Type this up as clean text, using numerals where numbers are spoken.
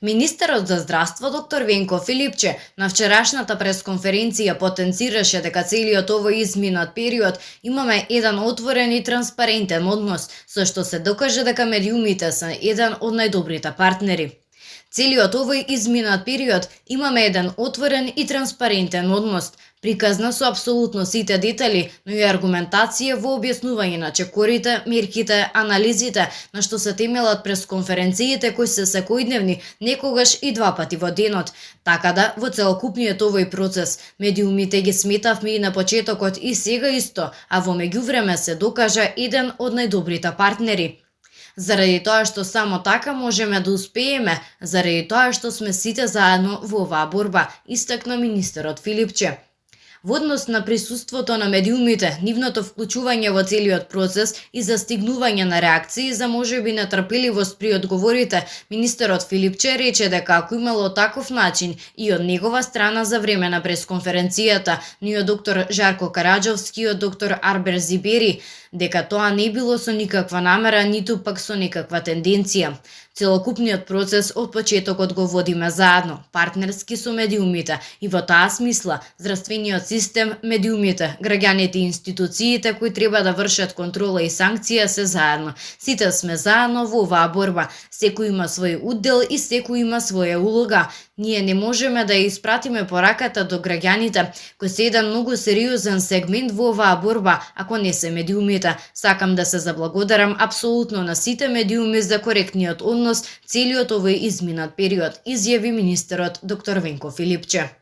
Министерот за здравство доктор Венко Филипче на вчерашната пресконференција потенцираше дека целиот овој изминат период имаме еден отворен и транспарентен однос, со што се докаже дека медиумите се еден од најдобрите партнери. Целиот овој изминат период имаме еден отворен и транспарентен однос, приказна со апсолутно сите детали, но и аргументација во објаснување на чекорите, мерките, анализите, на што се темелат пресконференциите кои се секојдневни, некогаш и два пати во денот. Така да, во целокупниот овој процес, медиумите ги сметавме и на почетокот и сега исто, а во меѓувреме се докажа еден од најдобрите партнери. Заради тоа што само така можеме да успееме, заради тоа што сме сите заедно во оваа борба, истакна министерот Филипче. Во однос на присуството на медиумите, нивното вклучување во целиот процес и застигнување на реакции за можеби нетрпеливост при одговорите, министерот Филипче рече дека ако имало таков начин и од негова страна за време на пресконференцијата, ни од доктор Жарко Караџовски и од доктор Арбер Зибери, дека тоа не било со никаква намера, ниту пак со никаква тенденција. Целокупниот процес од почетокот го водиме заедно, партнерски со медиумите и во таа смисла здравствениот систем, медиумите, граѓаните и институциите кои треба да вршат контрола и санкција се заедно. Сите сме заедно во оваа борба. Секој има свој удел и секој има своја улога. Ние не можеме да ја испратиме пораката до граѓаните кои се еден многу сериозен сегмент во оваа борба, ако не се медиумите. Сакам да се заблагодарам апсолутно на сите медиуми за коректниот однос целиот овој изминат период, изјави министерот доктор Венко Филипче.